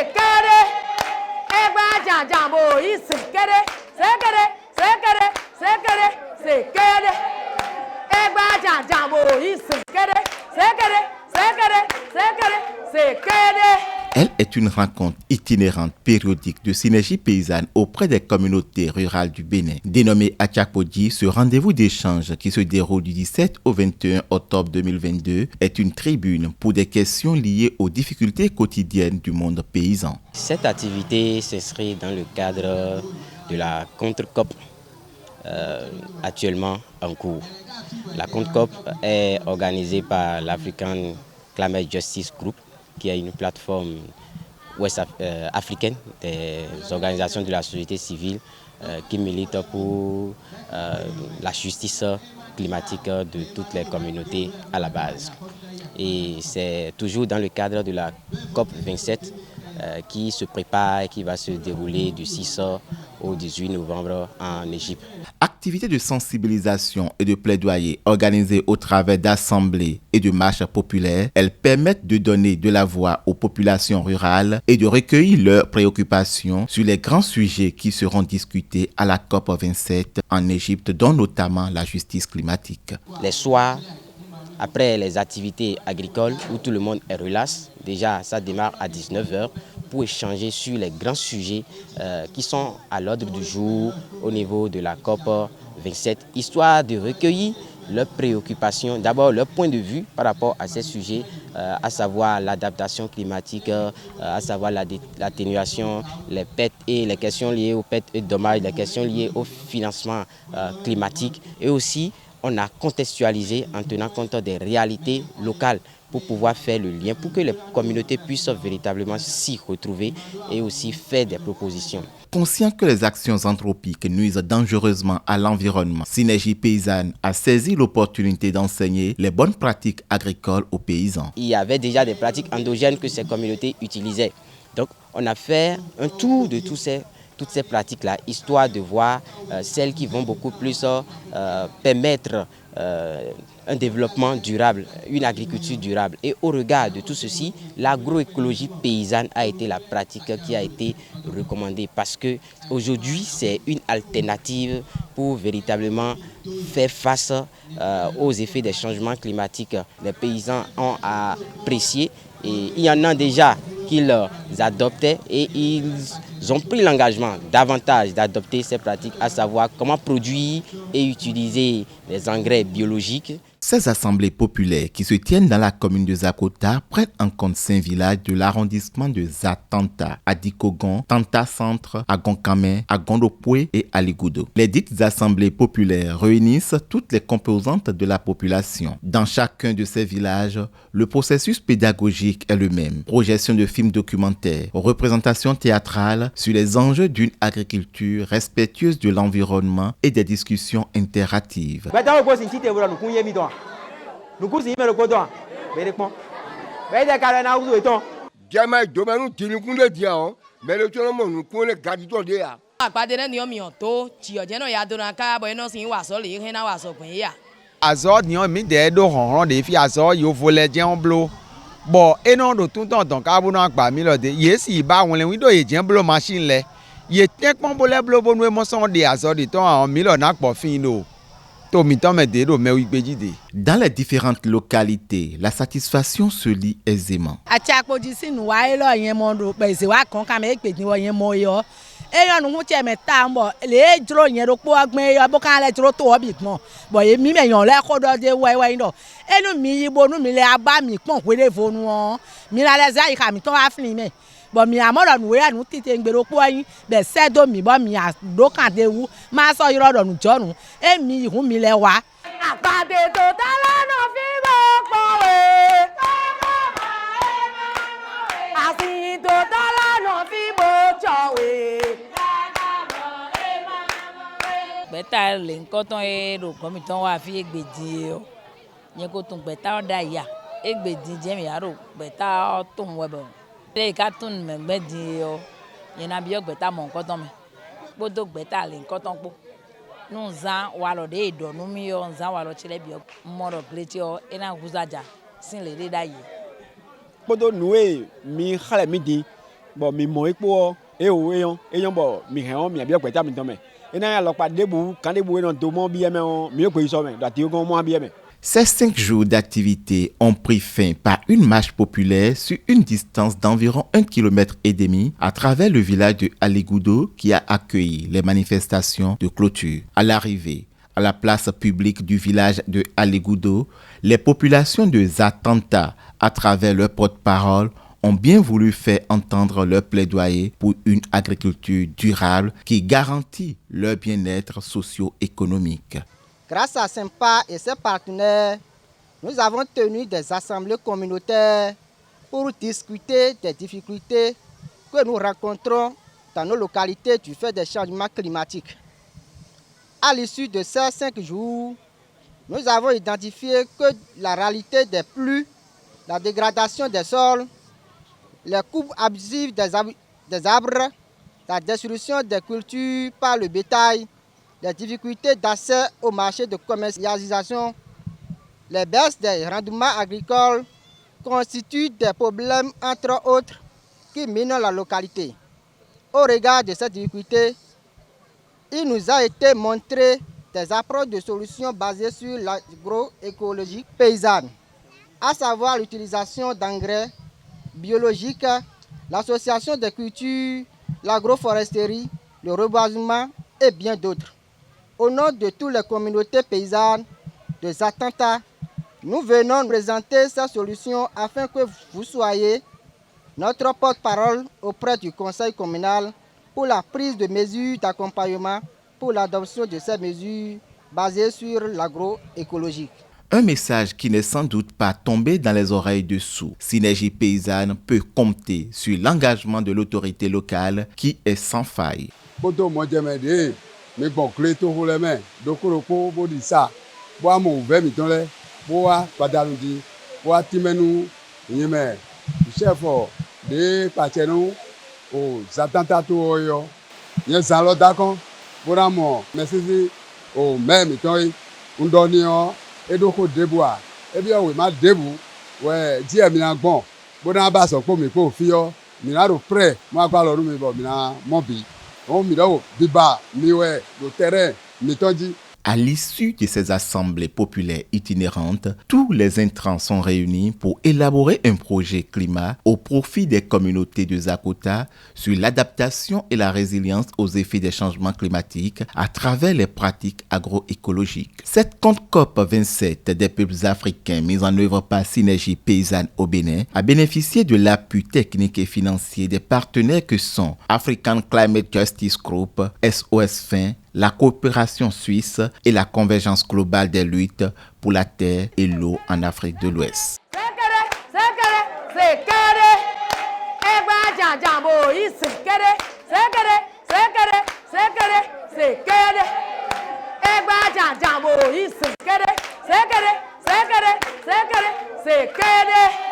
sekere. Egba janjambo i sekere. Sekere, sekere, sekere, sekere. Egba janjambo i sekere. Sekere, sekere, sekere, sekere. Elle est une rencontre itinérante périodique de synergie paysanne auprès des communautés rurales du Bénin. Dénommée Achakpodji, ce rendez-vous d'échange qui se déroule du 17 au 21 octobre 2022 est une tribune pour des questions liées aux difficultés quotidiennes du monde paysan. Cette activité s'inscrit dans le cadre de la contre-COP actuellement en cours. La contre-COP est organisée par l'African Climate Justice Group, qui est une plateforme africaine des organisations de la société civile qui milite pour la justice climatique de toutes les communautés à la base. Et c'est toujours dans le cadre de la COP 27 qui se prépare et qui va se dérouler du 6 au 18 novembre en Égypte. Activités de sensibilisation et de plaidoyer organisées au travers d'assemblées et de marches populaires, elles permettent de donner de la voix aux populations rurales et de recueillir leurs préoccupations sur les grands sujets qui seront discutés à la COP 27 en Égypte, dont notamment la justice climatique. Les soirs, après les activités agricoles où tout le monde est relax, déjà ça démarre à 19h pour échanger sur les grands sujets qui sont à l'ordre du jour au niveau de la COP 27, histoire de recueillir leurs préoccupations, d'abord leur point de vue par rapport à ces sujets, à savoir l'adaptation climatique, à savoir l'atténuation, les pertes et les questions liées aux pertes et dommages, les questions liées au financement climatique, et aussi on a contextualisé en tenant compte des réalités locales pour pouvoir faire le lien, pour que les communautés puissent véritablement s'y retrouver et aussi faire des propositions. Conscient que les actions anthropiques nuisent dangereusement à l'environnement, Synergie paysanne a saisi l'opportunité d'enseigner les bonnes pratiques agricoles aux paysans. Il y avait déjà des pratiques endogènes que ces communautés utilisaient. Donc on a fait un tour de toutes ces pratiques-là, histoire de voir celles qui vont beaucoup plus permettre un développement durable, une agriculture durable. Et au regard de tout ceci, l'agroécologie paysanne a été la pratique qui a été recommandée parce qu'aujourd'hui, c'est une alternative pour véritablement faire face aux effets des changements climatiques. Les paysans ont apprécié et il y en a déjà qu'ils adoptaient et ils ont pris l'engagement davantage d'adopter ces pratiques, à savoir comment produire et utiliser les engrais biologiques. Ces assemblées populaires qui se tiennent dans la commune de Zakota prennent en compte 5 villages de l'arrondissement de Zatanta, à Dikogon, Tanta Centre, à Gonkame, à Gondopoué et à Ligoudo. Les dites assemblées populaires réunissent toutes les composantes de la population. Dans chacun de ces villages, le processus pédagogique est le même. Projection de films documentaires, représentation théâtrale sur les enjeux d'une agriculture respectueuse de l'environnement et des discussions interactives. Azor ni mi de do hon de fi azor yo vole jen blo bo eno do tun ton ton ka bu na gba mi lo de ye si ba won le wi do ye jen blo machine le ye ten pon bo le blo bo nu mo son de azor de ton an mi lo na po fin no. Dans les différentes localités, la satisfaction se lit aisément. Bon mi amoro nu we anu tite ngbero po yin be sedo mi bo mi ado kan de wu ma so iro do nu jonu e mi hun mi le wa apade to tala no fi bo po we asi to tala no fi bo cho we beta le nkan ton e ro ko mi ton wa fi egbeji o yen ko tun beta o da ya egbeji je mi aro beta o tun we bo les cartons me medio yena bio gbeta mon koton me bodo gbeta le koton po nu zan wa lo de do nu mi yo zan wa lo chile bio mo ro gletio ena guzaja sin le de daye bodo nuwe mi khale mi di Bon, mi mo ipo eyon bon mi hen mi abi okweta mi tome. Ena lo pa debu kan debu non to mo bi mi ko iso me dati o mo bi me. Ces 5 jours d'activité ont pris fin par une marche populaire sur une distance d'environ 1,5 km à travers le village de Aligoudo qui a accueilli les manifestations de clôture. À l'arrivée à la place publique du village de Aligoudo, les populations de Zatanta, à travers leur porte-parole, ont bien voulu faire entendre leur plaidoyer pour une agriculture durable qui garantit leur bien-être socio-économique. Grâce à SYMPA et ses partenaires, nous avons tenu des assemblées communautaires pour discuter des difficultés que nous rencontrons dans nos localités du fait des changements climatiques. À l'issue de ces 5 jours, nous avons identifié que la réalité des pluies, la dégradation des sols, les coupes abusives des arbres, la destruction des cultures par le bétail, les difficultés d'accès au marché de commercialisation, les baisses des rendements agricoles constituent des problèmes, entre autres, qui minent la localité. Au regard de ces difficultés, il nous a été montré des approches de solutions basées sur l'agroécologie paysanne, à savoir l'utilisation d'engrais biologiques, l'association des cultures, l'agroforesterie, le reboisement et bien d'autres. Au nom de toutes les communautés paysannes de Zatanta, nous venons présenter ces solutions afin que vous soyez notre porte-parole auprès du conseil communal pour la prise de mesures d'accompagnement pour l'adoption de ces mesures basées sur l'agroécologie. Un message qui n'est sans doute pas tombé dans les oreilles de sourds. Synergie paysanne peut compter sur l'engagement de l'autorité locale qui est sans faille. Mais bon, clé tout pour les mains. Donc, on dit ça. Bois mon verre, mitole. Bois, padalundi. Bois, timenu. Yémen. Chef, de Pachenu. Oh, Zatanta tout oyo. Yé Zalo d'accord. Bois mon. Merci. Oh, même mitole. On donne yo. Et donc, on débois. Eh bien, oui, ma débou. Ouais, dis à mina bon. Bois bas au pour mes pauvres filles. Mina au près. Moi, pas le roumi bon. Mina mon bi. À l'issue de ces assemblées populaires itinérantes, tous les intrants sont réunis pour élaborer un projet climat au profit des communautés de Zakota sur l'adaptation et la résilience aux effets des changements climatiques à travers les pratiques agroécologiques. Cette COP 27 des peuples africains mise en œuvre par Synergie paysanne au Bénin a bénéficié de l'appui technique et financier des partenaires que sont African Climate Justice Group, SOS Fin, la coopération suisse et la convergence globale des luttes pour la terre et l'eau en Afrique de l'Ouest. Sekere